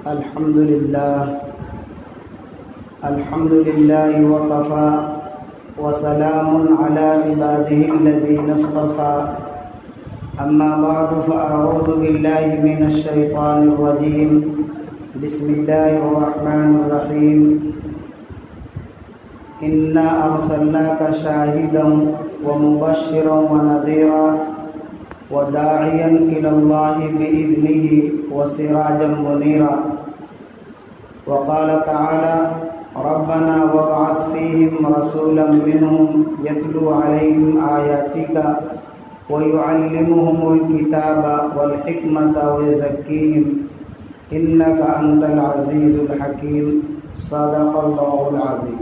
الحمد لله وكفى وسلام على عباده الذين اصطفى أما بعد فأعوذ بالله من الشيطان الرجيم بسم الله الرحمن الرحيم إنا أرسلناك شاهدا ومبشرا ونذيرا وداعيا إلى الله بإذنه وسراجا منيرا وقال تعالى ربنا وابعث فيهم رسولا منهم يتلو عليهم آياتك ويعلمهم الكتاب والحكمة ويزكيهم إنك أنت العزيز الحكيم صدق الله العظيم.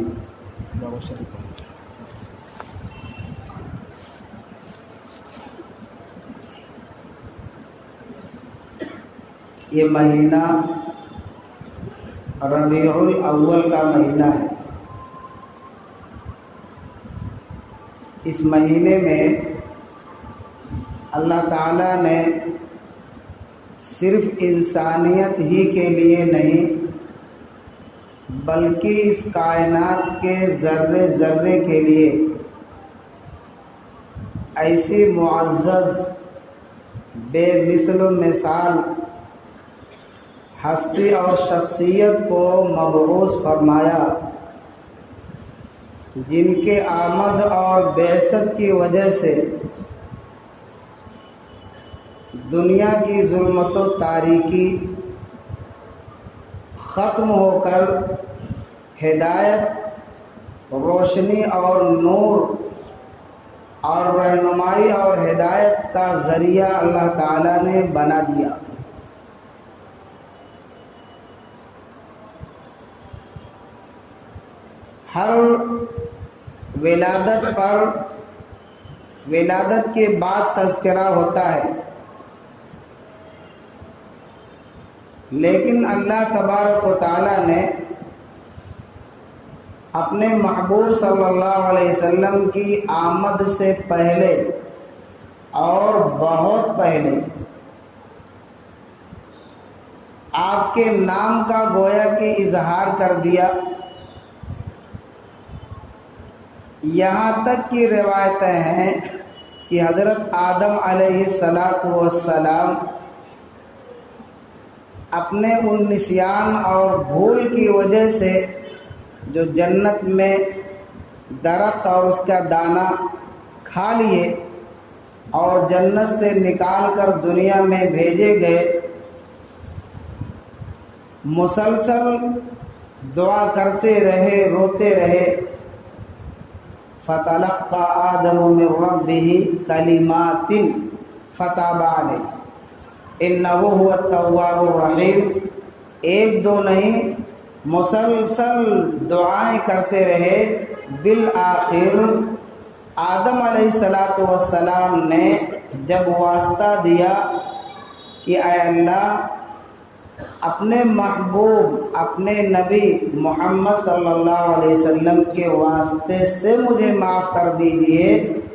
یہ مہینہ ربیع الاول کا مہینہ ہے. اس مہینے میں اللہ تعالیٰ نے صرف انسانیت ہی کے لیے نہیں بلکہ اس کائنات کے ذرے ذرے کے لیے ایسی معزز بے مثل و مثال ہستی اور شخصیت کو مبعوث فرمایا جن کے آمد اور بعثت کی وجہ سے دنیا کی ظلمت و تاریکی ختم ہو کر ہدایت، روشنی اور نور اور رہنمائی اور ہدایت کا ذریعہ اللہ تعالیٰ نے بنا دیا. ہر ولادت پر ولادت کے بعد تذکرہ ہوتا ہے، لیکن اللہ تبارک و تعالی نے اپنے محبوب صلی اللہ علیہ وسلم کی آمد سے پہلے اور بہت پہلے آپ کے نام کا گویا کہ اظہار کر دیا. یہاں تک کی روایتیں ہیں کہ حضرت آدم علیہ السلام اپنے ان نسیان اور بھول کی وجہ سے جو جنت میں درخت اور اس کا دانہ کھا لیے اور جنت سے نکال کر دنیا میں بھیجے گئے، مسلسل دعا کرتے رہے، روتے رہے. فَتَلَقَّى آدَمُ مِن رَّبِّهِ كَلِمَاتٍ فَتَابَ عَلَيْهِ إِنَّهُ هُوَ التَّوَّابُ الرَّحِيمُ. ایک دو نہیں، مسلسل دعائیں کرتے رہے. بالآخر آدم علیہ السلام نے جب واسطہ دیا کہ اے اللہ اپنے محبوب، اپنے نبی محمد صلی اللہ علیہ وسلم کے واسطے سے مجھے معاف کر دیجئے،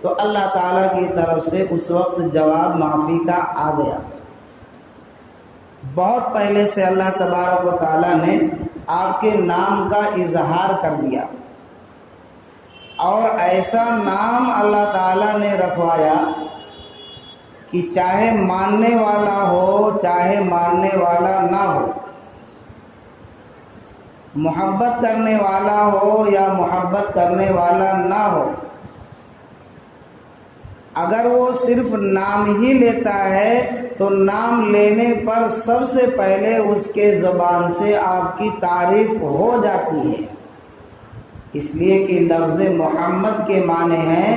تو اللہ تعالیٰ کی طرف سے اس وقت جواب معافی کا آ گیا. بہت پہلے سے اللہ تبارک و تعالیٰ نے آپ کے نام کا اظہار کر دیا، اور ایسا نام اللہ تعالیٰ نے رکھوایا کہ چاہے ماننے والا ہو چاہے ماننے والا نہ ہو، محبت کرنے والا ہو یا محبت کرنے والا نہ ہو، اگر وہ صرف نام ہی لیتا ہے تو نام لینے پر سب سے پہلے اس کے زبان سے آپ کی تعریف ہو جاتی ہے. اس لیے کہ لفظ محمد کے معنی ہیں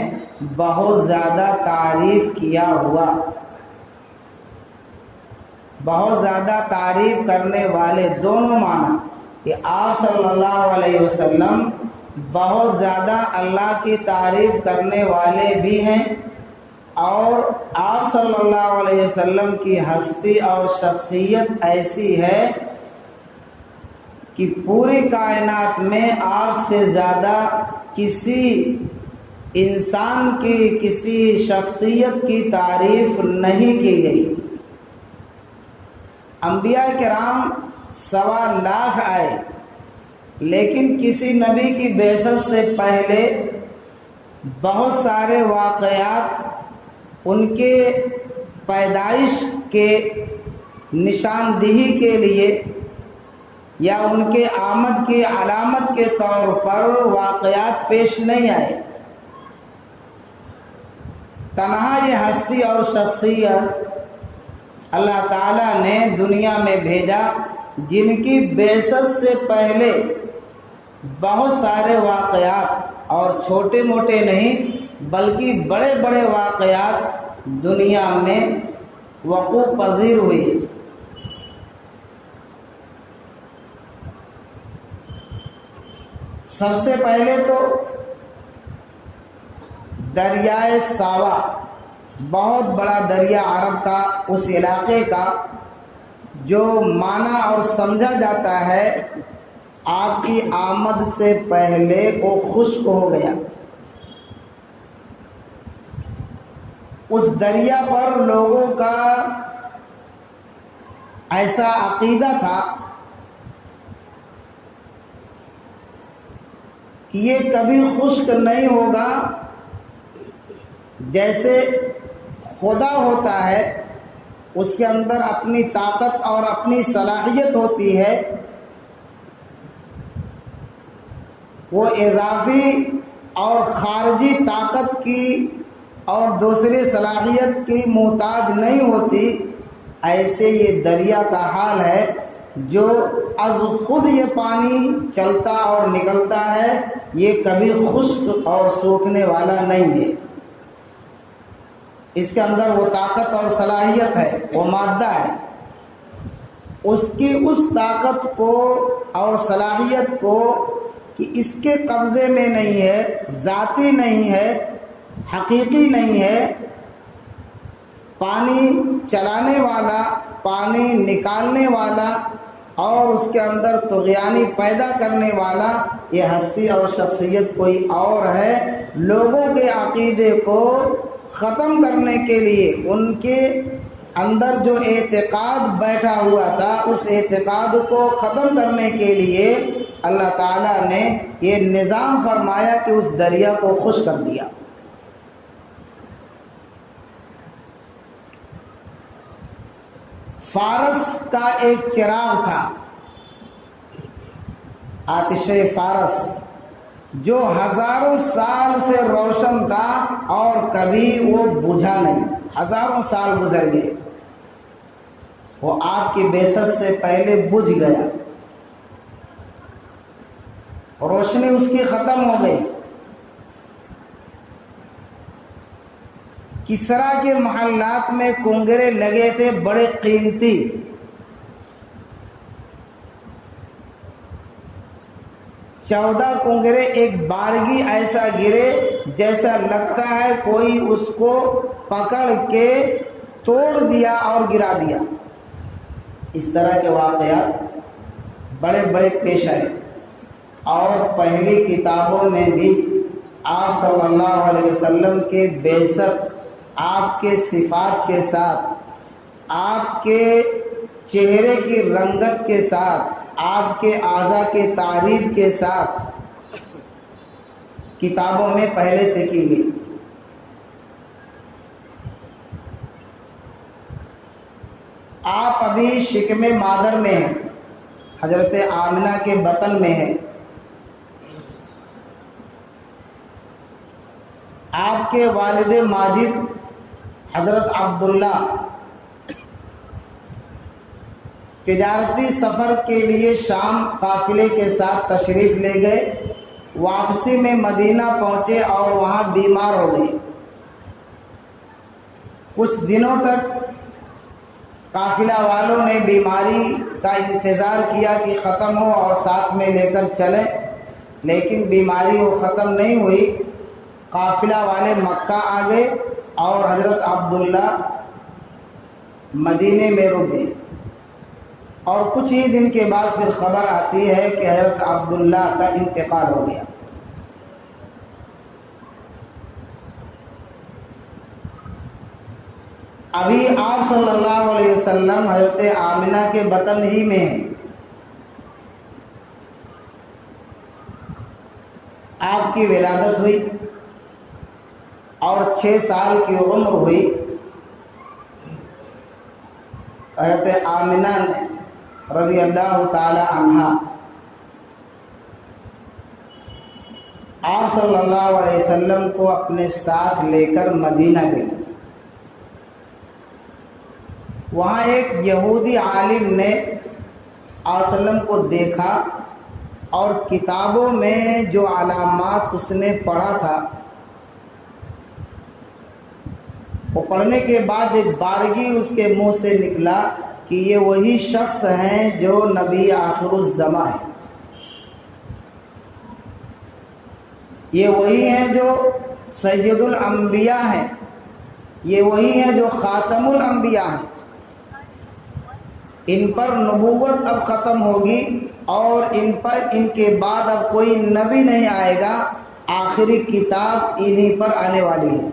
بہت زیادہ تعریف کیا ہوا، بہت زیادہ تعریف کرنے والے. دونوں معنی کہ آپ صلی اللہ علیہ وسلم بہت زیادہ اللہ کی تعریف کرنے والے بھی ہیں، اور آپ صلی اللہ علیہ وسلم کی ہستی اور شخصیت ایسی ہے کہ پوری کائنات میں آپ سے زیادہ کسی انسان کی کسی شخصیت کی تعریف نہیں کی گئی. انبیاء کرام 1.25 آئے، لیکن کسی نبی کی بعثت سے پہلے بہت سارے واقعات ان کے پیدائش کے نشاندہی کے لیے یا ان کے آمد کی علامت کے طور پر واقعات پیش نہیں آئے۔ تنہا یہ ہستی اور شخصیت اللہ تعالیٰ نے دنیا میں بھیجا جن کی بعثت سے پہلے بہت سارے واقعات، اور چھوٹے موٹے نہیں بلکہ بڑے بڑے واقعات دنیا میں وقوع پذیر ہوئے۔ سب سے پہلے تو دریائے ساوا، بہت بڑا دریا عرب کا، اس علاقے کا جو مانا اور سمجھا جاتا ہے آپ کی آمد سے پہلے وہ خشک ہو گیا۔ اس دریا پر لوگوں کا ایسا عقیدہ تھا کہ یہ کبھی خشک نہیں ہوگا، جیسے خدا ہوتا ہے اس کے اندر اپنی طاقت اور اپنی صلاحیت ہوتی ہے، وہ اضافی اور خارجی طاقت کی اور دوسری صلاحیت کی محتاج نہیں ہوتی، ایسے یہ دریا کا حال ہے جو از خود یہ پانی چلتا اور نکلتا ہے، یہ کبھی خشک اور سوکھنے والا نہیں ہے۔ اس کے اندر وہ طاقت اور صلاحیت ہے، وہ مادہ ہے، اس کی اس طاقت کو اور صلاحیت کو کہ اس کے قبضے میں نہیں ہے، ذاتی نہیں ہے، حقیقی نہیں ہے، پانی چلانے والا، پانی نکالنے والا اور اس کے اندر طغیانی پیدا کرنے والا یہ ہستی اور شخصیت کوئی اور ہے۔ لوگوں کے عقیدے کو ختم کرنے کے لیے، ان کے اندر جو اعتقاد بیٹھا ہوا تھا اس اعتقاد کو ختم کرنے کے لیے اللہ تعالیٰ نے یہ نظام فرمایا کہ اس دریا کو خشک کر دیا۔ فارس کا ایک چراغ تھا، آتش فارس، جو ہزاروں سال سے روشن تھا اور کبھی وہ بجھا نہیں۔ ہزاروں سال گزر گئے، وہ آپ کی بعثت سے پہلے بجھ گیا، روشنی اس کی ختم ہو گئی۔ کسرا کے محلات میں کنگرے لگے تھے بڑے قیمتی، 14 کنگرے ایک بارگی ایسا گرے جیسا لگتا ہے کوئی اس کو پکڑ کے توڑ دیا اور گرا دیا۔ اس طرح کے واقعات بڑے بڑے پیش آئے، اور پہلی کتابوں میں بھی آپ صلی اللہ علیہ وسلم کے بعثت، آپ کے صفات کے ساتھ، آپ کے چہرے کی رنگت کے ساتھ، آپ کے اعضاء کے تعریف کے ساتھ کتابوں میں پہلے سے کی گئی۔ آپ ابھی شکم مادر میں ہیں، حضرت آمنہ کے بطن میں ہیں۔ آپ کے والد ماجد حضرت عبداللہ تجارتی سفر کے لیے شام قافلے کے ساتھ تشریف لے گئے، واپسی میں مدینہ پہنچے اور وہاں بیمار ہو گئے۔ کچھ دنوں تک قافلہ والوں نے بیماری کا انتظار کیا کہ ختم ہو اور ساتھ میں لے کر چلیں، لیکن بیماری وہ ختم نہیں ہوئی۔ قافلہ والے مکہ آ گئے اور حضرت عبداللہ مدینے میں رک گئے، اور کچھ ہی دن کے بعد پھر خبر آتی ہے کہ حضرت عبداللہ کا انتقال ہو گیا۔ ابھی آپ صلی اللہ علیہ وسلم حضرت آمنہ کے بطن ہی میں ہیں، آپ کی ولادت ہوئی اور 6 سال کی عمر ہوئی، حضرت آمنہ رضی اللہ تعالی عنہا آپ صلی اللہ علیہ وسلم کو اپنے ساتھ لے کر مدینہ گئی۔ وہاں ایک یہودی عالم نے آپ صلی اللہ علیہ وسلم کو دیکھا اور کتابوں میں جو علامات اس نے پڑھا تھا وہ پڑھنے کے بعد ایک بارگی اس کے منہ سے نکلا کہ یہ وہی شخص ہیں جو نبی آخر الزماں ہے، یہ وہی ہیں جو سید الانبیاء ہیں، یہ وہی ہیں جو خاتم الانبیاء ہیں، ان پر نبوت اب ختم ہوگی اور ان کے بعد اب کوئی نبی نہیں آئے گا، آخری کتاب انہی پر آنے والی ہے۔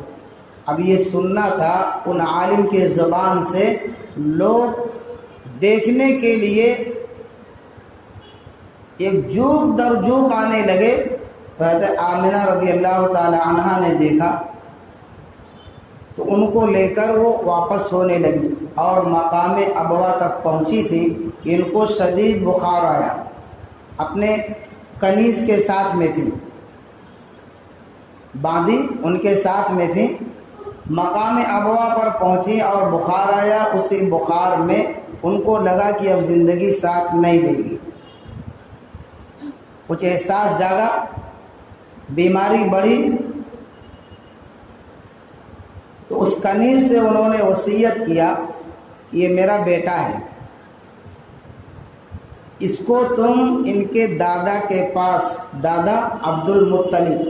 اب یہ سننا تھا ان عالم کے زبان سے، لوگ دیکھنے کے لیے ایک جوق در جوق آنے لگے۔ حضرت آمنہ رضی اللہ تعالی عنہا نے دیکھا تو ان کو لے کر وہ واپس ہونے لگی اور مقام ابوا تک پہنچی تھی کہ ان کو شدید بخار آیا، اپنے کنیز کے ساتھ میں تھی، باندھی ان کے ساتھ میں تھی، مقام ابوا پر پہنچی اور بخار آیا۔ اسی بخار میں ان کو لگا کہ اب زندگی ساتھ نہیں دے گی، کچھ احساس جاگا، بیماری بڑھی، تو اس کنیز سے انہوں نے وصیت کیا کہ یہ میرا بیٹا ہے، اس کو تم ان کے دادا کے پاس، دادا عبد المطلب،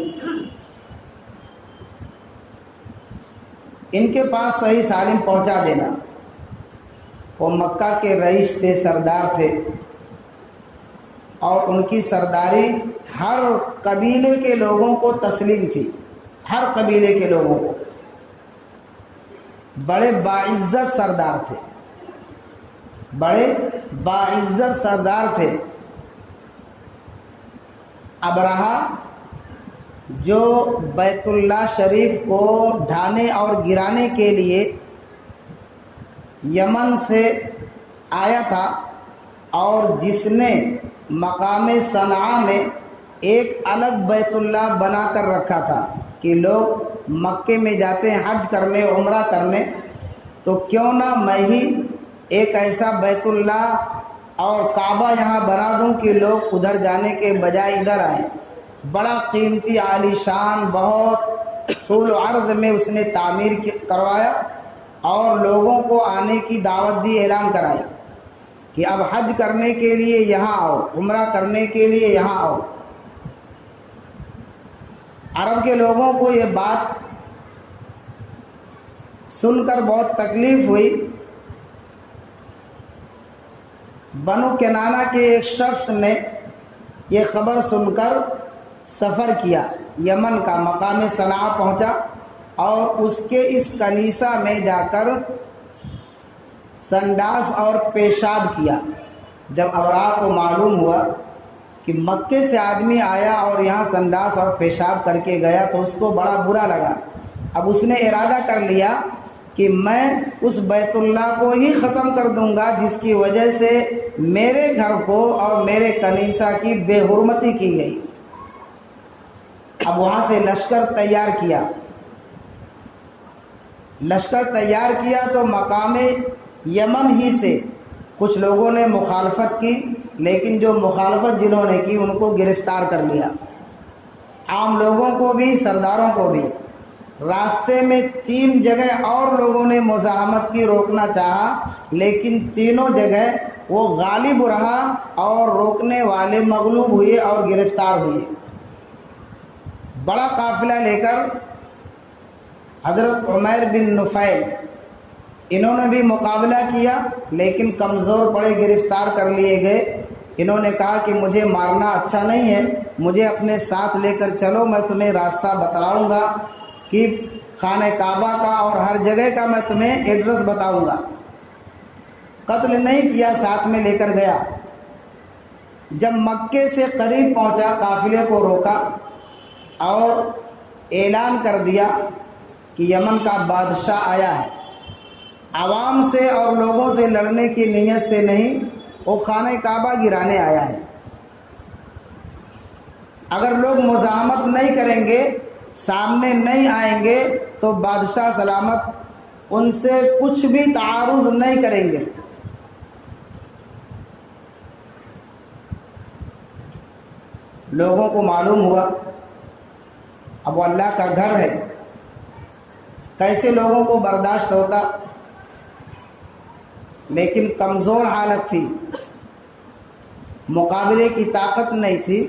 ان کے پاس صحیح سالم پہنچا دینا۔ وہ مکہ کے رئیس تھے، سردار تھے، اور ان کی سرداری ہر قبیلے کے لوگوں کو تسلیم تھی، ہر قبیلے کے لوگوں کو، بڑے باعزت سردار تھے، بڑے باعزت سردار تھے۔ ابرہہ جو بیت اللہ شریف کو ڈھانے اور گرانے کے لیے یمن سے آیا تھا، اور جس نے مقام صنعاء میں ایک الگ بیت اللہ بنا کر رکھا تھا کہ لوگ مکے میں جاتے ہیں حج کرنے، عمرہ کرنے، تو کیوں نہ میں ہی ایک ایسا بیت اللہ اور کعبہ یہاں بنا دوں کہ لوگ ادھر جانے کے بجائے ادھر آئیں۔ بڑا قیمتی، عالی شان، بہت طول و عرض میں اس نے تعمیر کروایا اور لوگوں کو آنے کی دعوت دی، اعلان کرایا کہ اب حج کرنے کے لیے یہاں آؤ، عمرہ کرنے کے لیے یہاں آؤ۔ عرب کے لوگوں کو یہ بات سن کر بہت تکلیف ہوئی۔ بنو کنانہ کے ایک شخص نے یہ خبر سن کر سفر کیا، یمن کا مقام صنعاء پہنچا اور اس کے اس کنیسہ میں جا کر سنڈاس اور پیشاب کیا۔ جب ابرہہ کو معلوم ہوا کہ مکے سے آدمی آیا اور یہاں سنڈاس اور پیشاب کر کے گیا تو اس کو بڑا برا لگا۔ اب اس نے ارادہ کر لیا کہ میں اس بیت اللہ کو ہی ختم کر دوں گا جس کی وجہ سے میرے گھر کو اور میرے کنیسہ کی بے حرمتی کی گئی۔ اب وہاں سے لشکر تیار کیا، لشکر تیار کیا تو مقام یمن ہی سے کچھ لوگوں نے مخالفت کی، لیکن جو مخالفت جنہوں نے کی ان کو گرفتار کر لیا، عام لوگوں کو بھی، سرداروں کو بھی۔ راستے میں 3 جگہ اور لوگوں نے مزاحمت کی، روکنا چاہا، لیکن تینوں جگہ وہ غالب رہا اور روکنے والے مغلوب ہوئے اور گرفتار ہوئے۔ بڑا قافلہ لے کر حضرت عمیر بن نفیل، انہوں نے بھی مقابلہ کیا لیکن کمزور پڑے، گرفتار کر لیے گئے۔ انہوں نے کہا کہ مجھے مارنا اچھا نہیں ہے، مجھے اپنے ساتھ لے کر چلو، میں تمہیں راستہ بتلاؤں گا کہ خانہ کعبہ کا اور ہر جگہ کا میں تمہیں ایڈریس بتاؤں گا۔ قتل نہیں کیا، ساتھ میں لے کر گیا۔ جب مکے سے قریب پہنچا، قافلے کو روکا اور اعلان کر دیا کہ یمن کا بادشاہ آیا ہے، عوام سے اور لوگوں سے لڑنے کی نیت سے نہیں، وہ خانہ کعبہ گرانے آیا ہے۔ اگر لوگ مزاحمت نہیں کریں گے، سامنے نہیں آئیں گے، تو بادشاہ سلامت ان سے کچھ بھی تعارض نہیں کریں گے۔ لوگوں کو معلوم ہوا اب وہ اللہ کا گھر ہے، کیسے لوگوں کو برداشت ہوتا، لیکن کمزور حالت تھی، مقابلے کی طاقت نہیں تھی،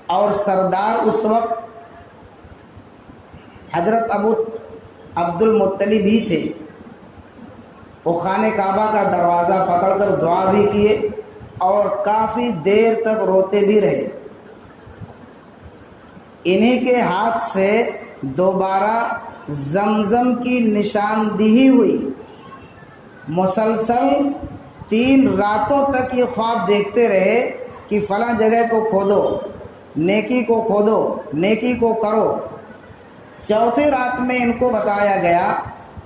اور سردار اس وقت حضرت ابو عبد المطلب ہی تھے۔ وہ خانہ کعبہ کا دروازہ پکڑ کر دعا بھی کیے اور کافی دیر تک روتے بھی رہے۔ انہی کے ہاتھ سے دوبارہ زمزم کی نشاندہی ہوئی۔ مسلسل 3 راتوں تک یہ خواب دیکھتے رہے کہ فلاں جگہ کو کھودو، نیکی کو کھودو، نیکی کو کرو۔ چوتھے رات میں ان کو بتایا گیا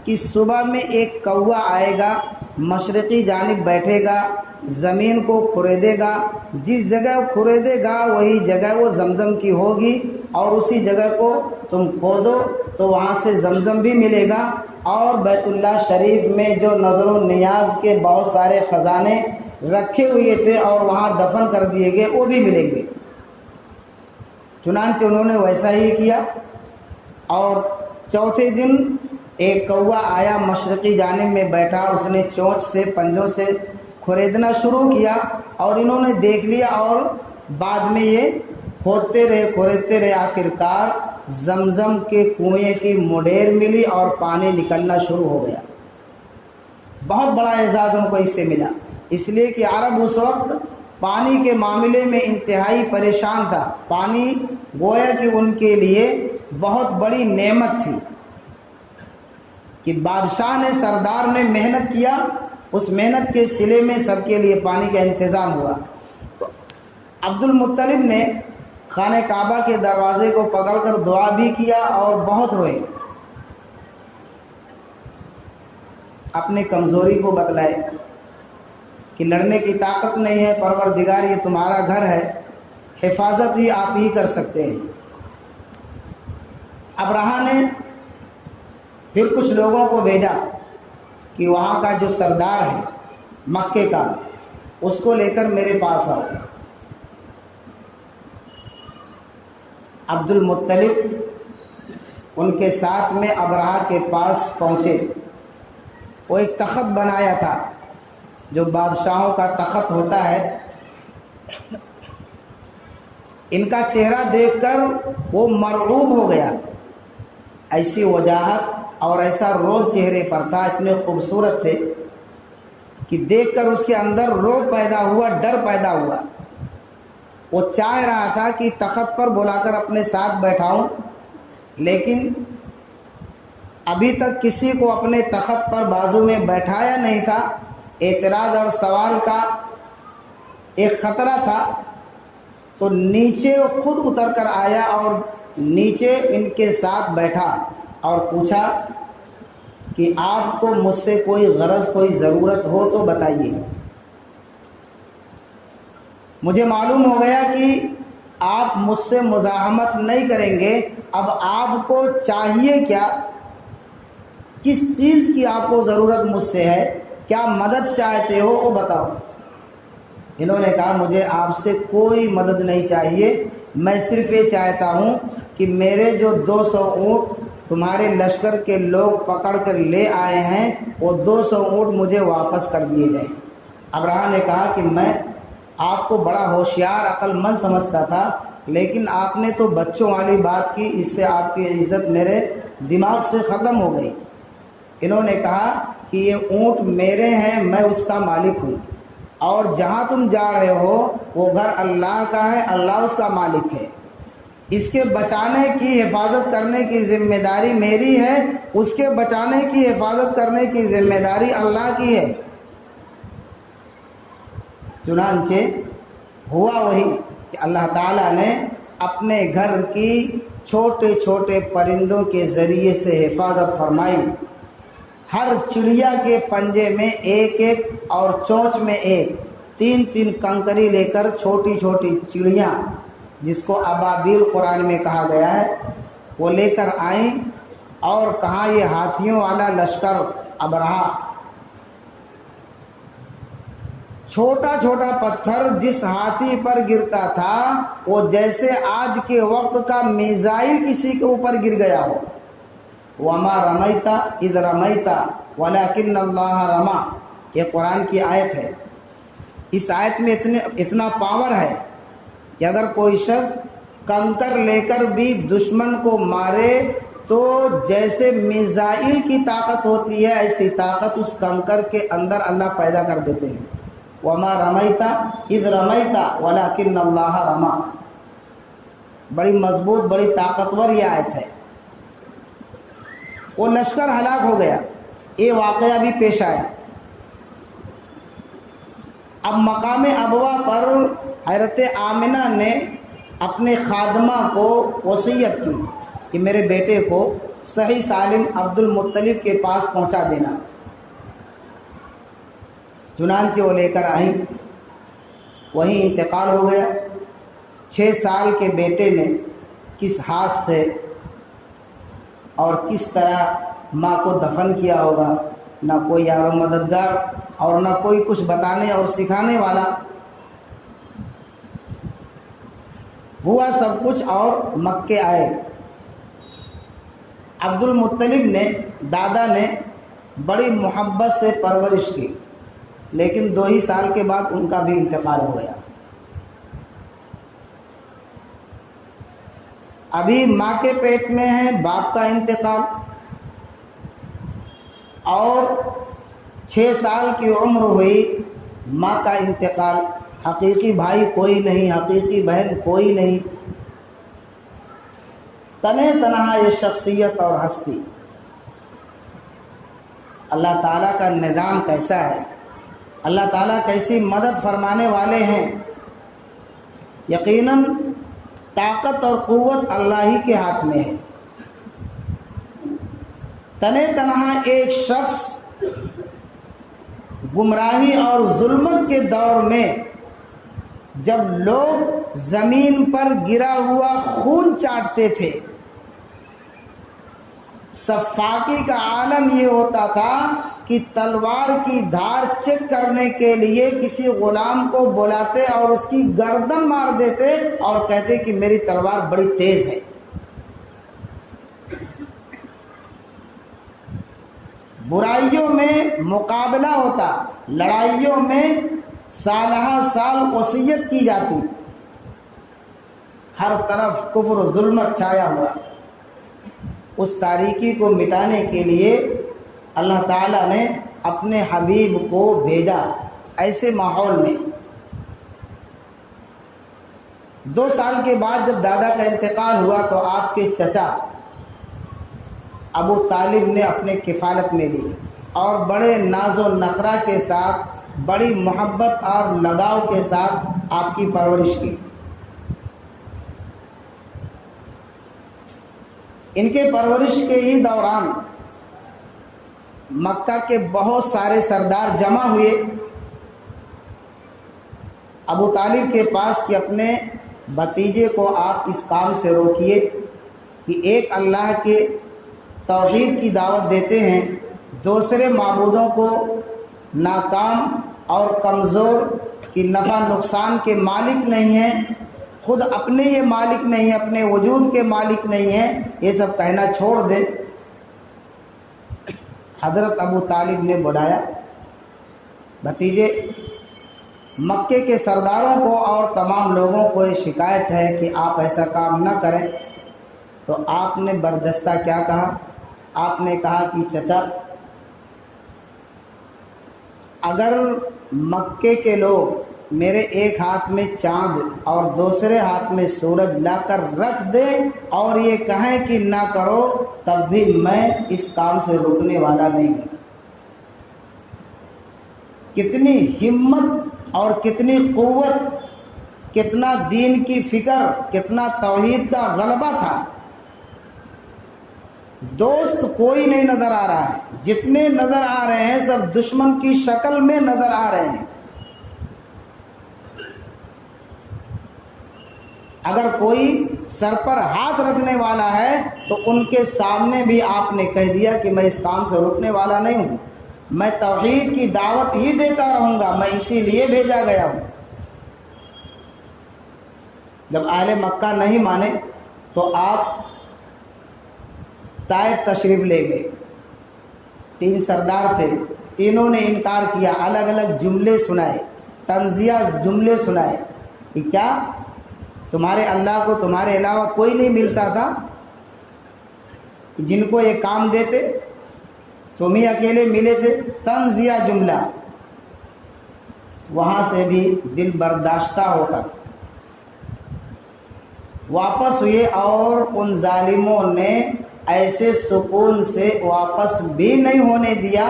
کہ صبح میں ایک کوا آئے گا، مشرقی جانب بیٹھے گا، زمین کو کھریدے گا، جس جگہ کھریدے گا وہی جگہ وہ زمزم کی ہوگی، اور اسی جگہ کو تم کھودو تو وہاں سے زمزم بھی ملے گا، اور بیت اللہ شریف میں جو نظر و نیاز کے بہت سارے خزانے رکھے ہوئے تھے اور وہاں دفن کر دیے گئے وہ بھی ملیں گے۔ چنانچہ انہوں نے ویسا ہی کیا، اور چوتھے دن ایک کوا آیا، مشرقی جانب میں بیٹھا، اس نے چونچ سے پنجوں سے کھریدنا شروع کیا، اور انہوں نے دیکھ لیا، اور بعد میں یہ کھودتے رہے، آخرکار زمزم کے کنویں کی مڈیر ملی اور پانی نکلنا شروع ہو گیا۔ بہت بڑا اعزاز ان کو اس سے ملا، اس لیے کہ عرب اس وقت پانی کے معاملے میں انتہائی پریشان تھا۔ پانی گویا کہ ان کے لیے بہت بڑی نعمت تھی کہ بادشاہ نے، سردار نے محنت کیا، اس محنت کے صلے میں سب کے لیے پانی کا انتظام ہوا۔ تو عبد المطلب نے خانہ کعبہ کے دروازے کو پکڑ کر دعا بھی کیا اور بہت روئے، اپنے کمزوری کو بتلائے کہ لڑنے کی طاقت نہیں ہے، پروردگار یہ تمہارا گھر ہے، حفاظت ہی آپ ہی کر سکتے ہیں۔ ابرہہ نے پھر کچھ لوگوں کو بھیجا کہ وہاں کا جو سردار ہے مکے کا، اس کو لے کر میرے پاس آؤ۔ عبد المطلب ان کے ساتھ میں ابرہہ کے پاس پہنچے۔ وہ ایک تخت بنایا تھا، جو بادشاہوں کا تخت ہوتا ہے۔ ان کا چہرہ دیکھ کر وہ مرعوب ہو گیا، ایسی وجاہت اور ایسا رعب چہرے پر تھا، اتنے خوبصورت تھے کہ دیکھ کر اس کے اندر رعب پیدا ہوا، ڈر پیدا ہوا۔ وہ چاہ رہا تھا کہ تخت پر بلا کر اپنے ساتھ بیٹھاؤں، لیکن ابھی تک کسی کو اپنے تخت پر بازو میں بیٹھایا نہیں تھا۔ اعتراض اور سوال کا ایک خطرہ تھا، تو نیچے خود اتر کر آیا اور نیچے ان کے ساتھ بیٹھا اور پوچھا کہ آپ کو مجھ سے کوئی غرض، کوئی ضرورت ہو تو بتائیے۔ مجھے معلوم ہو گیا کہ آپ مجھ سے مزاحمت نہیں کریں گے، اب آپ کو چاہیے کیا، کس چیز کی آپ کو ضرورت مجھ سے ہے، کیا مدد چاہتے ہو وہ بتاؤ۔ انہوں نے کہا مجھے آپ سے کوئی مدد نہیں چاہیے، میں صرف یہ چاہتا ہوں کہ میرے جو 200 اونٹ تمہارے لشکر کے لوگ پکڑ کر لے آئے ہیں، وہ 200 اونٹ مجھے واپس کر دیے جائیں۔ ابرہہ نے کہا کہ میں آپ کو بڑا ہوشیار، عقل مند سمجھتا تھا، لیکن آپ نے تو بچوں والی بات کی، اس سے آپ کی عزت میرے دماغ سے ختم ہو گئی۔ انہوں نے کہا کہ یہ اونٹ میرے ہیں، میں اس کا مالک ہوں، اور جہاں تم جا رہے ہو وہ گھر اللہ کا ہے، اللہ اس کا مالک ہے، اس کے بچانے کی، حفاظت کرنے کی ذمہ داری میری ہے، اس کے بچانے کی، حفاظت کرنے کی ذمہ داری اللہ کی ہے۔ چنانچہ ہوا وہی کہ اللہ تعالیٰ نے اپنے گھر کی چھوٹے چھوٹے پرندوں کے ذریعے سے حفاظت فرمائی. ہر چڑیا کے پنجے میں ایک ایک اور چونچ میں ایک، تین تین کنکری لے کر چھوٹی چھوٹی چڑیاں جس کو ابابیل قرآن میں کہا گیا ہے وہ لے کر آئیں، اور کہاں یہ ہاتھیوں والا لشکر ابرہا. چھوٹا چھوٹا پتھر جس ہاتھی پر گرتا تھا وہ جیسے آج کے وقت کا میزائل کسی کے اوپر گر گیا ہو. وما رمیتا اذ رمیتا ولکن اللہ رما، یہ قرآن کی آیت ہے. اس آیت میں اتنا پاور ہے کہ اگر کوئی شخص کنکر لے کر بھی دشمن کو مارے تو جیسے میزائل کی طاقت ہوتی ہے ایسی طاقت اس کنکر کے اندر اللہ پیدا کر دیتے ہیں. وما رمیتا اذ رمیتا ولکن اللہ رما، بڑی مضبوط بڑی طاقتور یہ آیت ہے. وہ لشکر ہلاک ہو گیا. یہ واقعہ بھی پیش آیا. اب مقام ابوا پر حضرت آمنہ نے اپنے خادمہ کو وصیت کی کہ میرے بیٹے کو صحیح سالم عبد المطلب کے پاس پہنچا دینا. چنانچہ وہ لے کر آئیں، وہیں انتقال ہو گیا. 6 سال کے بیٹے نے کس ہاتھ سے اور کس طرح ماں کو دفن کیا ہوگا، نہ کوئی یار و مددگار اور نہ کوئی کچھ بتانے اور سکھانے والا. ہوا سب کچھ اور مکے آئے. عبد المطلب نے دادا نے بڑی محبت سے پرورش کی، لیکن 2 ہی سال کے بعد ان کا بھی انتقال ہو گیا. ابھی ماں کے پیٹ میں ہے باپ کا انتقال، اور 6 سال کی عمر ہوئی ماں کا انتقال. حقیقی بھائی کوئی نہیں، حقیقی بہن کوئی نہیں. تنہا تنہا یہ شخصیت اور ہستی. اللہ تعالیٰ کا نظام کیسا ہے، اللہ تعالیٰ کیسی مدد فرمانے والے ہیں. یقیناً طاقت اور قوت اللہ ہی کے ہاتھ میں ہے. تنہا ایک شخص گمراہی اور ظلمت کے دور میں جب لوگ زمین پر گرا ہوا خون چاٹتے تھے، صفاقی کا عالم یہ ہوتا تھا کہ تلوار کی دھار چیک کرنے کے لیے کسی غلام کو بلاتے اور اس کی گردن مار دیتے اور کہتے کہ میری تلوار بڑی تیز ہے. برائیوں میں مقابلہ ہوتا، لڑائیوں میں سالہ سال وصیت کی جاتی. ہر طرف کفر و ظلمت چھایا ہوا. اس تاریکی کو مٹانے کے لیے اللہ تعالیٰ نے اپنے حبیب کو بھیجا. ایسے ماحول میں 2 سال کے بعد جب دادا کا انتقال ہوا تو آپ کے چچا ابو طالب نے اپنے کفالت میں لی اور بڑے ناز و نخرہ کے ساتھ، بڑی محبت اور لگاؤ کے ساتھ آپ کی پرورش کی. ان کے پرورش کے ہی دوران مکہ کے بہت سارے سردار جمع ہوئے ابو طالب کے پاس کہ اپنے بھتیجے کو آپ اس کام سے روکیے کہ ایک اللہ کے توحید کی دعوت دیتے ہیں، دوسرے معبودوں کو ناکام اور کمزور کی نفع نقصان کے مالک نہیں ہیں، خود اپنے یہ مالک نہیں ہیں، اپنے وجود کے مالک نہیں ہیں، یہ سب کہنا چھوڑ دے. حضرت ابو طالب نے بلایا بھتیجے، مکے کے سرداروں کو اور تمام لوگوں کو یہ شکایت ہے کہ آپ ایسا کام نہ کریں. تو آپ نے بردستہ کیا کہا؟ آپ نے کہا کہ چچا، اگر مکے کے لوگ میرے ایک ہاتھ میں چاند اور دوسرے ہاتھ میں سورج لا کر رکھ دیں اور یہ کہیں کہ نہ کرو، تب بھی میں اس کام سے رکنے والا نہیں ہوں. کتنی ہمت اور کتنی قوت کتنا دین کی فکر، کتنا توحید کا غلبہ تھا. دوست کوئی نہیں نظر آ رہا ہے، جتنے نظر آ رہے ہیں سب دشمن کی شکل میں نظر آ رہے ہیں. اگر کوئی سر پر ہاتھ رکھنے والا ہے تو ان کے سامنے بھی آپ نے کہہ دیا کہ میں اس کام سے رکنے والا نہیں ہوں، میں توحید کی دعوت ہی دیتا رہوں گا، میں اسی لیے بھیجا گیا ہوں. جب اہل مکہ نہیں مانے تو آپ طائف تشریف لے گئے. 3 سردار تھے، تینوں نے انکار کیا، الگ الگ جملے سنائے، طنزیہ جملے سنائے کہ کیا تمہارے اللہ کو تمہارے علاوہ کوئی نہیں ملتا تھا جن کو یہ کام دیتے؟ تم ہی اکیلے ملے تھے. طنزیہ جملہ. وہاں سے بھی دل برداشتہ ہو کر واپس ہوئے اور ان ظالموں نے ایسے سکون سے واپس بھی نہیں ہونے دیا،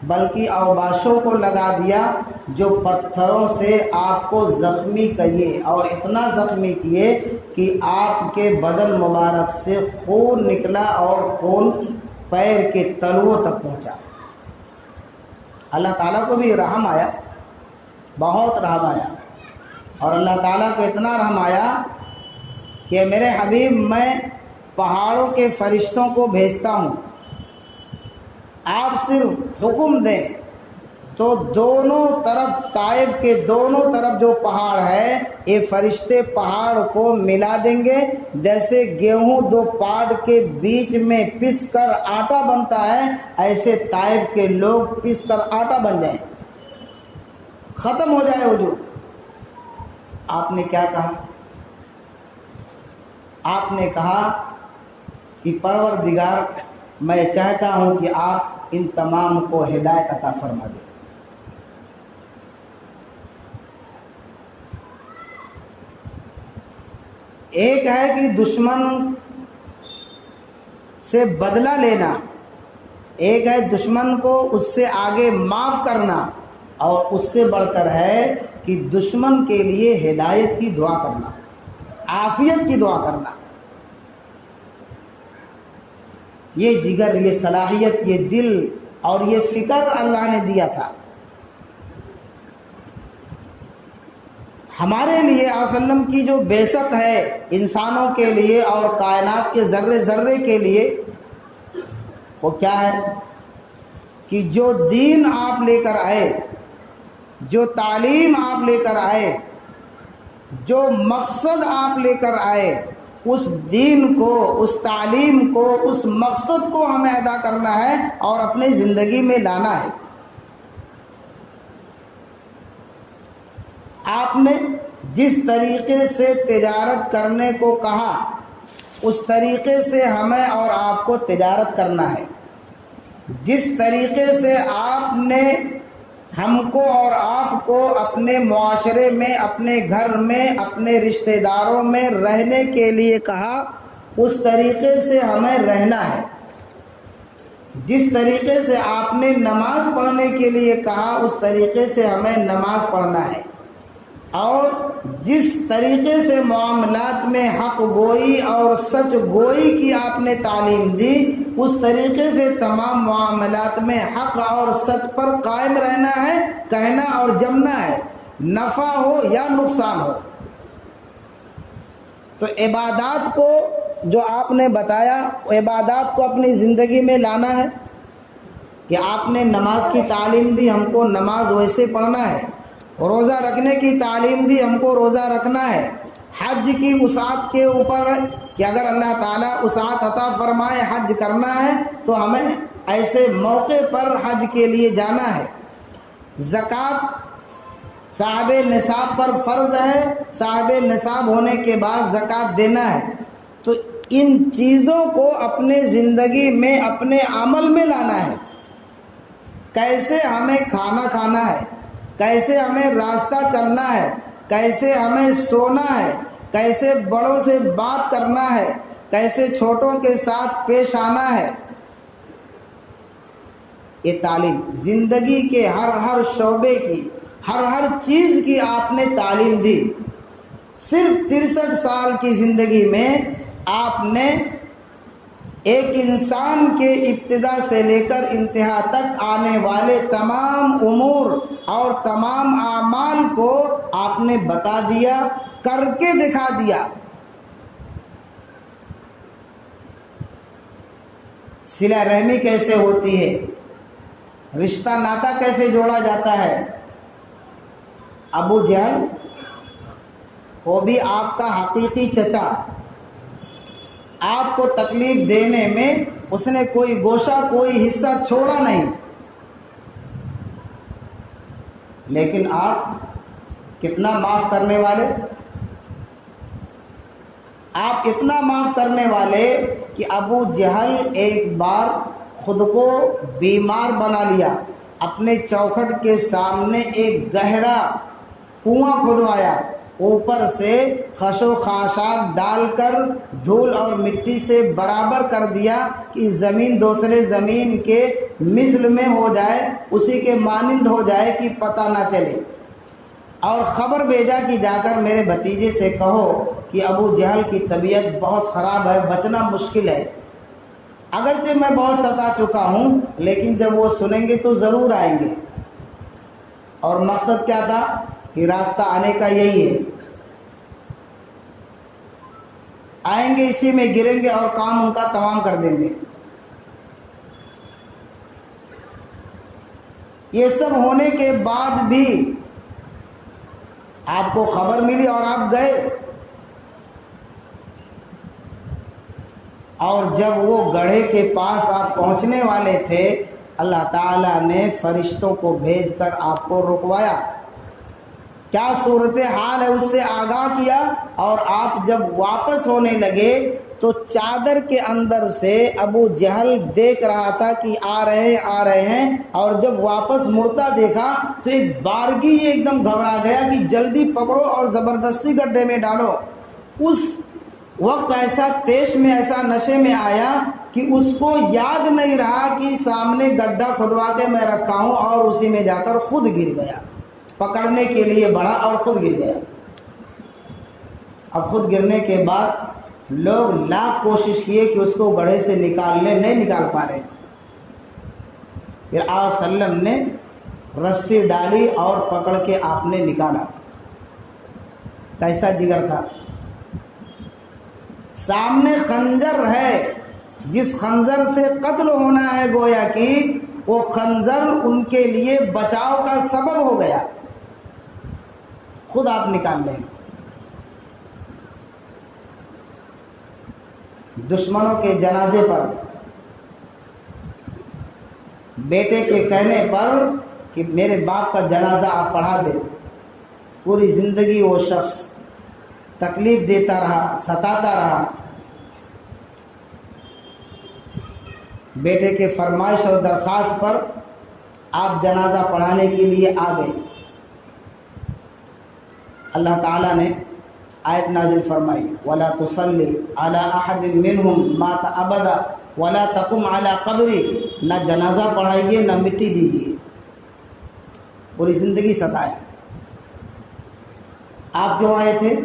بلکہ اوباشوں کو لگا دیا جو پتھروں سے آپ کو زخمی کیے، اور اتنا زخمی کیے کہ آپ کے بدن مبارک سے خون نکلا اور خون پیر کے تلوؤں تک پہنچا. اللہ تعالیٰ کو بھی رحم آیا، بہت رحم آیا. اور اللہ تعالیٰ کو اتنا رحم آیا کہ میرے حبیب میں پہاڑوں کے فرشتوں کو بھیجتا ہوں، آپ صرف حکم دیں تو دونوں طرف، طائف کے دونوں طرف جو پہاڑ ہے، یہ فرشتے پہاڑ کو ملا دیں گے. جیسے گیہوں 2 پاٹ کے بیچ میں پس کر آٹا بنتا ہے، ایسے طائف کے لوگ پس کر آٹا بن جائیں، ختم ہو جائے وجود. آپ نے کیا کہا؟ آپ نے کہا کہ پروردگار، میں چاہتا ہوں کہ آپ ان تمام کو ہدایت عطا فرما دیں. ایک ہے کہ دشمن سے بدلہ لینا، ایک ہے دشمن کو اس سے آگے معاف کرنا، اور اس سے بڑھ کر ہے کہ دشمن کے لیے ہدایت کی دعا کرنا، عافیت کی دعا کرنا. یہ جگر، یہ صلاحیت، یہ دل اور یہ فکر اللہ نے دیا تھا ہمارے لیے. علیہ وسلم کی جو بعثت ہے انسانوں کے لیے اور کائنات کے ذرے ذرے کے لیے، وہ کیا ہے کہ جو دین آپ لے کر آئے، جو تعلیم آپ لے کر آئے، جو مقصد آپ لے کر آئے، اس دین کو، اس تعلیم کو، اس مقصد کو ہمیں ادا کرنا ہے اور اپنی زندگی میں لانا ہے. آپ نے جس طریقے سے تجارت کرنے کو کہا، اس طریقے سے ہمیں اور آپ کو تجارت کرنا ہے. جس طریقے سے آپ نے ہم کو اور آپ کو اپنے معاشرے میں، اپنے گھر میں، اپنے رشتہ داروں میں رہنے کے لیے کہا، اس طریقے سے ہمیں رہنا ہے. جس طریقے سے آپ نے نماز پڑھنے کے لیے کہا، اس طریقے سے ہمیں نماز پڑھنا ہے. اور جس طریقے سے معاملات میں حق گوئی اور سچ گوئی کی آپ نے تعلیم دی، اس طریقے سے تمام معاملات میں حق اور سچ پر قائم رہنا ہے، کہنا اور جمنا ہے، نفع ہو یا نقصان ہو. تو عبادات کو جو آپ نے بتایا، عبادات کو اپنی زندگی میں لانا ہے. کہ آپ نے نماز کی تعلیم دی، ہم کو نماز ویسے پڑھنا ہے. روزہ رکھنے کی تعلیم دی، ہم کو روزہ رکھنا ہے. حج کی وسعت کے اوپر کہ اگر اللہ تعالیٰ وسعت عطا فرمائے حج کرنا ہے تو ہمیں ایسے موقع پر حج کے لیے جانا ہے. زکوٰۃ صاحب نصاب پر فرض ہے، صاحب نصاب ہونے کے بعد زکوٰۃ دینا ہے. تو ان چیزوں کو اپنے زندگی میں، اپنے عمل میں لانا ہے. کیسے ہمیں کھانا کھانا ہے، کیسے ہمیں راستہ چلنا ہے، کیسے ہمیں سونا ہے، کیسے بڑوں سے بات کرنا ہے، کیسے چھوٹوں کے ساتھ پیش آنا ہے. یہ تعلیم زندگی کے ہر شعبے کی، ہر چیز کی آپ نے تعلیم دی. صرف 63 سال کی زندگی میں آپ نے ایک انسان کے ابتدا سے لے کر انتہا تک آنے والے تمام امور اور تمام اعمال کو آپ نے بتا دیا، کر کے دکھا دیا۔ صلہ رحمی کیسے ہوتی ہے، رشتہ ناتا کیسے جوڑا جاتا ہے۔ ابو جہل وہ بھی آپ کا حقیقی چچا، آپ کو تکلیف دینے میں اس نے کوئی گوشہ کوئی حصہ چھوڑا نہیں، لیکن آپ کتنا معاف کرنے والے، آپ اتنا معاف کرنے والے کہ ابو جہل ایک بار خود کو بیمار بنا لیا، اپنے چوکھٹ کے سامنے ایک گہرا کنواں کھدوایا، اوپر سے خش و خاشاک ڈال کر دھول اور مٹی سے برابر کر دیا کہ زمین دوسرے زمین کے مثل میں ہو جائے، اسی کے مانند ہو جائے کہ پتہ نہ چلے، اور خبر بھیجا کہ جا کر میرے بھتیجے سے کہو کہ ابو جہل کی طبیعت بہت خراب ہے، بچنا مشکل ہے، اگرچہ میں بہت ستا چکا ہوں لیکن جب وہ سنیں گے تو ضرور آئیں گے۔ اور مقصد کیا تھا کہ راستہ آنے کا یہی ہے، آئیں گے اسی میں گریں گے اور کام ان کا تمام کر دیں گے۔ یہ سب ہونے کے بعد بھی آپ کو خبر ملی اور آپ گئے، اور جب وہ گڑھے کے پاس آپ پہنچنے والے تھے اللہ تعالیٰ نے فرشتوں کو بھیج کر آپ کو رکوایا، کیا صورتحال ہے اس سے آگاہ کیا، اور آپ جب واپس ہونے لگے تو چادر کے اندر سے ابو جہل دیکھ رہا تھا کہ آ رہے ہیں، اور جب واپس مڑتا دیکھا تو ایک بارگی ایک دم گھبرا گیا کہ جلدی پکڑو اور زبردستی گڈھے میں ڈالو۔ اس وقت ایسا تیش میں ایسا نشے میں آیا کہ اس کو یاد نہیں رہا کہ سامنے گڈھا کھدوا کے میں رکھا ہوں، اور اسی میں جا کر خود گر گیا، پکڑنے کے لیے بڑھا اور خود گر گیا۔ اب خود گرنے کے بعد لوگ لاکھ کوشش کیے کہ اس کو گڑھے سے نکال لیں، نہیں نکال پا رہے۔ پھر آپ صلی اللہ علیہ وسلم نے رسی ڈالی اور پکڑ کے آپ نے نکالا۔ کیسا جگر تھا، سامنے خنجر ہے، جس خنجر سے قتل ہونا ہے گویا کہ وہ خنجر ان کے لیے بچاؤ کا سبب ہو گیا، خود آپ نکال لیں۔ دشمنوں کے جنازے پر بیٹے کے کہنے پر کہ میرے باپ کا جنازہ آپ پڑھا دیں، پوری زندگی وہ شخص تکلیف دیتا رہا، ستاتا رہا، بیٹے کے فرمائش اور درخواست پر آپ جنازہ پڑھانے کے لیے آ گئے۔ اللہ تعالیٰ نے آیت نازل فرمائی وَلَا تُصَلِّ عَلَىٰ أَحَدٍ مِّنْهُمْ مَاتَ أَبَدًا وَلَا تَقُمْ عَلَىٰ قَبْرِهِ، نہ جنازہ پڑھائیے نہ مٹی دیجیے، پوری زندگی ستایا۔ آپ کیوں آئے تھے؟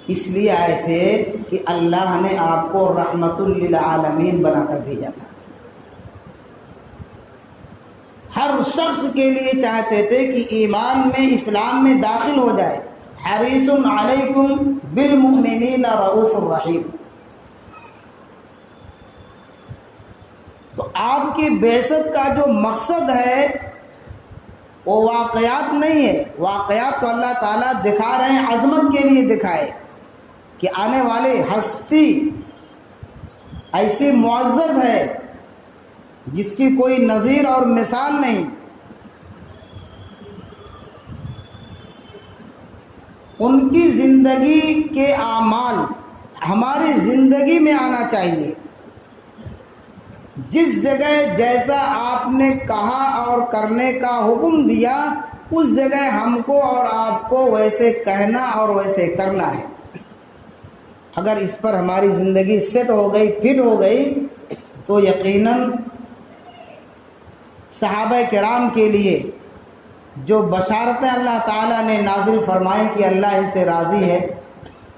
اس لیے آئے تھے کہ اللہ نے آپ کو رحمت للعالمین بنا کر بھیجا تھا، ہر شخص کے لیے چاہتے تھے کہ ایمان میں اسلام میں داخل ہو جائے۔ حریص علیکم بالمؤمنین رؤوف الرحیم۔ تو آپ کی بعثت کا جو مقصد ہے وہ واقعات نہیں ہے، واقعات تو اللہ تعالیٰ دکھا رہے ہیں، عظمت کے لیے دکھائے کہ آنے والے ہستی ایسی معزز ہے جس کی کوئی نظیر اور مثال نہیں۔ ان کی زندگی کے اعمال ہماری زندگی میں آنا چاہیے، جس جگہ جیسا آپ نے کہا اور کرنے کا حکم دیا اس جگہ ہم کو اور آپ کو ویسے کہنا اور ویسے کرنا ہے۔ اگر اس پر ہماری زندگی سیٹ ہو گئی، فٹ ہو گئی، تو یقیناً صحابہ کرام کے لیے جو بشارتیں اللہ تعالیٰ نے نازل فرمائیں کہ اللہ ان سے راضی ہے،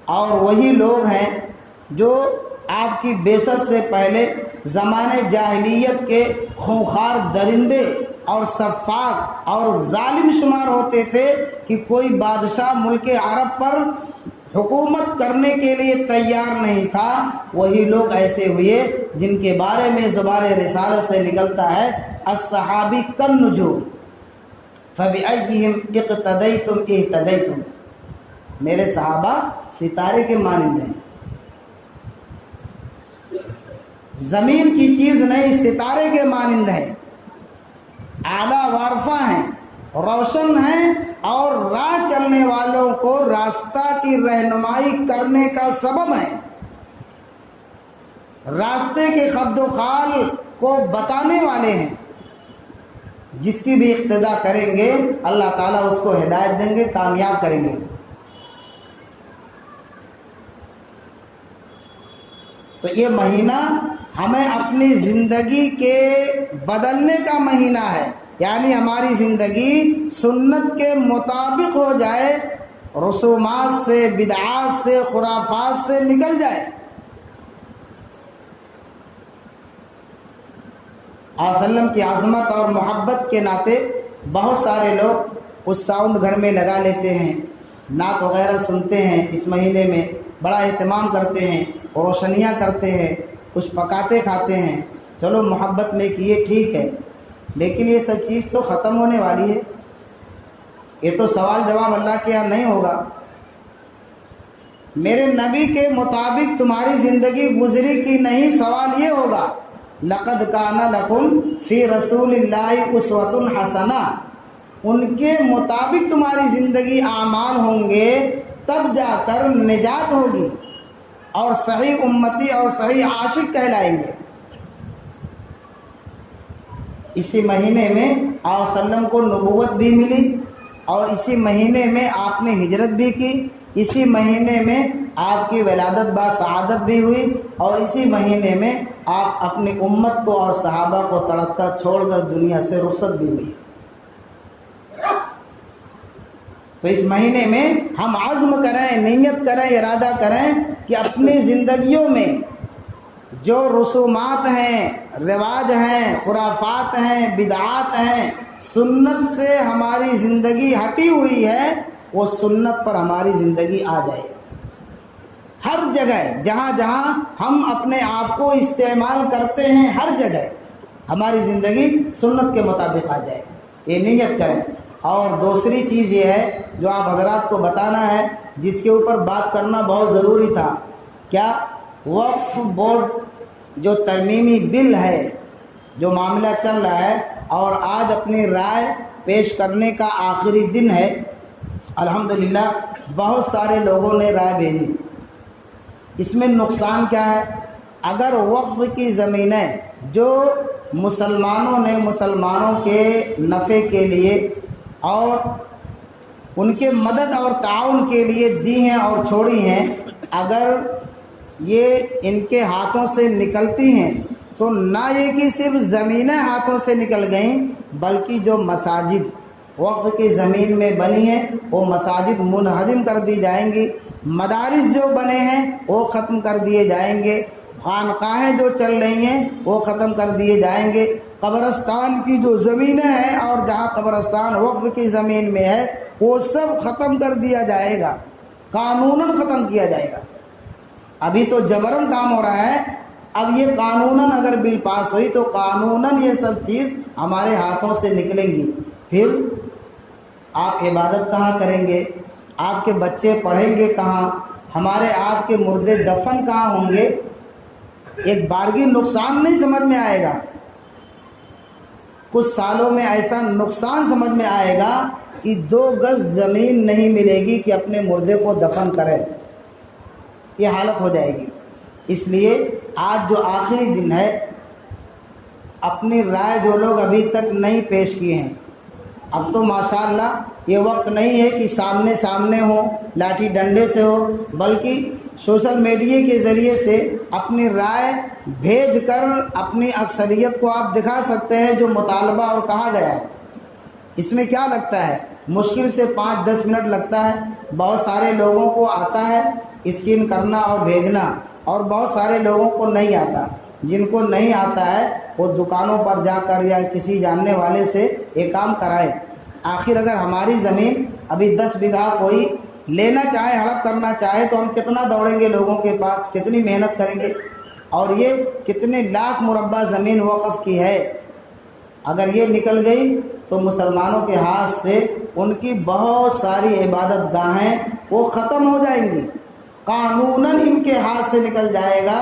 اور وہی لوگ ہیں جو آپ کی بعثت سے پہلے زمانے جاہلیت کے خونخوار درندے اور سفاک اور ظالم شمار ہوتے تھے کہ کوئی بادشاہ ملک عرب پر حکومت کرنے کے لیے تیار نہیں تھا۔ وہی لوگ ایسے ہوئے جن کے بارے میں زبان رسالت سے نکلتا ہے الصحابی کالنجوم فبأیہم اقتدیتم اہتدیتم، میرے صحابہ ستارے کے مانند ہیں، زمین کی چیز نہیں، ستارے کے مانند ہیں، اعلیٰ وارفہ ہیں، روشن ہیں، اور راہ چلنے والوں کو راستہ کی رہنمائی کرنے کا سبب ہے، راستے کے خد و خال کو بتانے والے ہیں۔ جس کی بھی اقتدا کریں گے اللہ تعالیٰ اس کو ہدایت دیں گے، کامیاب کریں گے۔ تو یہ مہینہ ہمیں اپنی زندگی کے بدلنے کا مہینہ ہے، یعنی ہماری زندگی سنت کے مطابق ہو جائے، رسومات سے، بدعات سے، خرافات سے نکل جائے۔ اور وسلم کی عظمت اور محبت کے ناطے بہت سارے لوگ اس ساؤنڈ گھر میں لگا لیتے ہیں، نعت وغیرہ سنتے ہیں، اس مہینے میں بڑا اہتمام کرتے ہیں، روشنیاں کرتے ہیں، کچھ پکاتے کھاتے ہیں۔ چلو محبت میں کیے ٹھیک ہے، لیکن یہ سب چیز تو ختم ہونے والی ہے، یہ تو سوال جواب اللہ کے یہاں نہیں ہوگا۔ میرے نبی کے مطابق تمہاری زندگی گزری کی نہیں، سوال یہ ہوگا لقد کان لکم فی رسول اللہ اسوۃ حسنہ، ان کے مطابق تمہاری زندگی اعمال ہوں گے، تب جا کر نجات ہوگی اور صحیح امتی اور صحیح عاشق کہلائیں گے۔ اسی مہینے میں آپ وسلم کو نبوت بھی ملی، اور اسی مہینے میں آپ نے ہجرت بھی کی، اسی مہینے میں آپ کی ولادت با سعادت بھی ہوئی، اور اسی مہینے میں آپ اپنی امت کو اور صحابہ کو تڑپتا چھوڑ کر دنیا سے رخصت بھی ہوئی۔ تو اس مہینے میں ہم عزم کریں، نیت کریں، ارادہ کریں کہ اپنی زندگیوں میں جو رسومات ہیں، رواج ہیں، خرافات ہیں، بدعات ہیں، سنت سے ہماری زندگی ہٹی ہوئی ہے، وہ سنت پر ہماری زندگی آ جائے۔ ہر جگہ جہاں جہاں ہم اپنے آپ کو استعمال کرتے ہیں، ہر جگہ ہماری زندگی سنت کے مطابق آ جائے، یہ نیت کریں۔ اور دوسری چیز یہ ہے جو آپ حضرات کو بتانا ہے، جس کے اوپر بات کرنا بہت ضروری تھا، کیا وقف بورڈ جو ترمیمی بل ہے، جو معاملہ چل رہا ہے، اور آج اپنی رائے پیش کرنے کا آخری دن ہے۔ الحمدللہ بہت سارے لوگوں نے رائے بھیجی۔ اس میں نقصان کیا ہے؟ اگر وقف کی زمینیں جو مسلمانوں نے مسلمانوں کے نفع کے لیے اور ان کے مدد اور تعاون کے لیے دی ہیں اور چھوڑی ہیں، اگر یہ ان کے ہاتھوں سے نکلتی ہیں تو نہ یہ کہ صرف زمینیں ہاتھوں سے نکل گئیں، بلکہ جو مساجد وقف کی زمین میں بنی ہیں وہ مساجد منہدم کر دی جائیں گی، مدارس جو بنے ہیں وہ ختم کر دیے جائیں گے، خانقاہیں جو چل رہی ہیں وہ ختم کر دیے جائیں گے، قبرستان کی جو زمینیں ہیں اور جہاں قبرستان وقف کی زمین میں ہے وہ سب ختم کر دیا جائے گا، قانوناً ختم کیا جائے گا۔ ابھی تو جبراً کام ہو رہا ہے، اب یہ قانوناً اگر بل پاس ہوئی تو قانوناً یہ سب چیز ہمارے ہاتھوں سے نکلیں گی۔ پھر آپ عبادت کہاں کریں گے؟ آپ کے بچے پڑھیں گے کہاں؟ ہمارے آپ کے مردے دفن کہاں ہوں گے؟ ایک بارگی نقصان نہیں سمجھ میں آئے گا، کچھ سالوں میں ایسا نقصان سمجھ میں آئے گا کہ 2 گز زمین نہیں ملے گی کہ اپنے مردے کو دفن کریں، یہ حالت ہو جائے گی۔ اس لیے آج جو آخری دن ہے، اپنی رائے جو لوگ ابھی تک نہیں پیش کیے ہیں، اب تو ماشاءاللہ یہ وقت نہیں ہے کہ سامنے سامنے ہو، لاٹھی ڈنڈے سے ہو، بلکہ سوشل میڈیا کے ذریعے سے اپنی رائے بھیج کر اپنی اکثریت کو آپ دکھا سکتے ہیں جو مطالبہ اور کہا گیا ہے۔ اس میں کیا لگتا ہے؟ مشکل سے 5-10 منٹ لگتا ہے. بہت سارے لوگوں کو آتا ہے اسکین کرنا اور بھیجنا، اور بہت سارے لوگوں کو نہیں آتا. جن کو نہیں آتا ہے وہ دکانوں پر جا کر یا کسی جاننے والے سے یہ کام کرائے. آخر اگر ہماری زمین ابھی 10 بیگھہ کوئی لینا چاہے، ہڑپ کرنا چاہے، تو ہم کتنا دوڑیں گے لوگوں کے پاس، کتنی محنت کریں گے. اور یہ کتنے لاکھ مربع زمین وقف کی ہے. اگر یہ نکل گئی تو مسلمانوں کے ہاتھ سے ان کی بہت ساری عبادت گاہیں وہ ختم ہو جائیں گی. قانوناً ان کے ہاتھ سے نکل جائے گا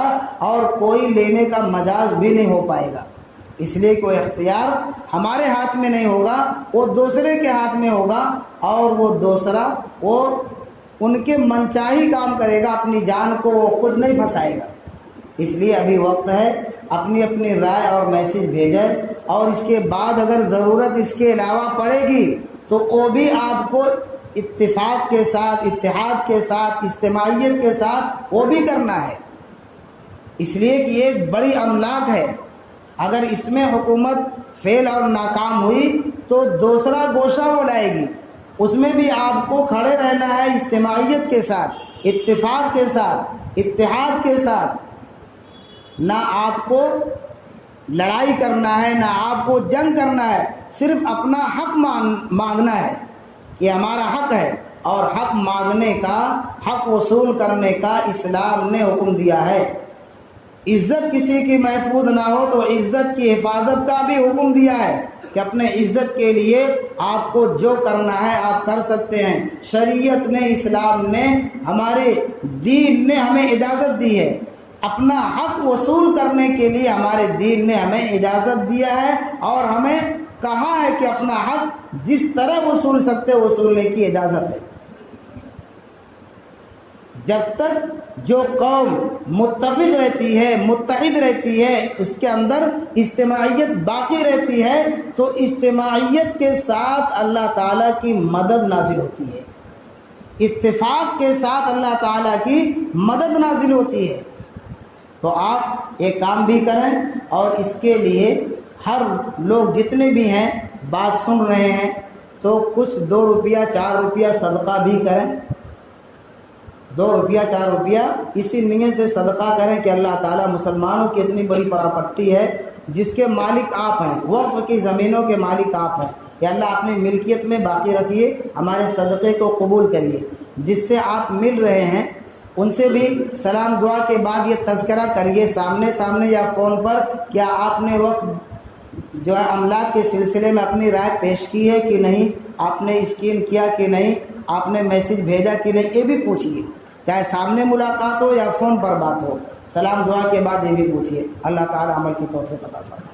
اور کوئی لینے کا مجاز بھی نہیں ہو پائے گا. اس لیے کوئی اختیار ہمارے ہاتھ میں نہیں ہوگا، وہ دوسرے کے ہاتھ میں ہوگا، اور وہ دوسرا وہ ان کے منچاہی کام کرے گا، اپنی جان کو وہ خود نہیں پھنسائے گا. اس لیے ابھی وقت ہے، اپنی اپنی رائے اور میسج بھیجیں، اور اس کے بعد اگر ضرورت اس کے علاوہ پڑے گی تو وہ بھی آپ کو اتفاق کے ساتھ، اتحاد کے ساتھ، اجتماعیت کے ساتھ وہ بھی کرنا ہے. اس لیے کہ یہ ایک بڑی املاک ہے. اگر اس میں حکومت فیل اور ناکام ہوئی تو دوسرا گوشہ وہ لائے گی. اس میں بھی آپ کو کھڑے رہنا ہے اجتماعیت کے ساتھ، اتفاق کے ساتھ، اتحاد کے ساتھ. نہ آپ کو لڑائی کرنا ہے، نہ آپ کو جنگ کرنا ہے، صرف اپنا حق مانگنا ہے. یہ ہمارا حق ہے، اور حق مانگنے کا، حق وصول کرنے کا اسلام نے حکم دیا ہے. عزت کسی کی محفوظ نہ ہو تو عزت کی حفاظت کا بھی حکم دیا ہے کہ اپنے عزت کے لیے آپ کو جو کرنا ہے آپ کر سکتے ہیں. شریعت نے، اسلام نے، ہمارے دین نے ہمیں اجازت دی ہے. اپنا حق وصول کرنے کے لیے ہمارے دین نے ہمیں اجازت دیا ہے، اور ہمیں کہا ہے کہ اپنا حق جس طرح وصول سکتے وصولنے کی اجازت ہے. جب تک جو قوم متفق رہتی ہے، متحد رہتی ہے، اس کے اندر اجتماعیت باقی رہتی ہے، تو اجتماعیت کے ساتھ اللہ تعالیٰ کی مدد نازل ہوتی ہے. اتفاق کے ساتھ اللہ تعالیٰ کی مدد نازل ہوتی ہے. تو آپ یہ کام بھی کریں، اور اس کے لیے ہر لوگ جتنے بھی ہیں بات سن رہے ہیں تو کچھ 2 روپیہ 4 روپیہ صدقہ بھی کریں. 2 روپیہ 4 روپیہ اسی نیت سے صدقہ کریں کہ اللہ تعالیٰ مسلمانوں کی اتنی بڑی پراپرٹی ہے جس کے مالک آپ ہیں، وقف کی زمینوں کے مالک آپ ہیں. یا اللہ اپنی ملکیت میں باقی رکھیے، ہمارے صدقے کو قبول کریے. جس سے آپ مل رہے ہیں ان سے بھی سلام دعا کے بعد یہ تذکرہ کریے سامنے سامنے یا فون پر، کیا آپ نے وقت جو ہے املاک کے سلسلے میں اپنی رائے پیش کی ہے کہ نہیں، آپ نے اسکین کیا کہ نہیں، آپ نے میسج بھیجا کہ نہیں، یہ بھی پوچھیے. چاہے سامنے ملاقات ہو یا فون پر بات ہو، سلام دعا کے بعد یہ بھی پوچھیے. اللہ تعالی عمل کی توفیق عطا فرمائے.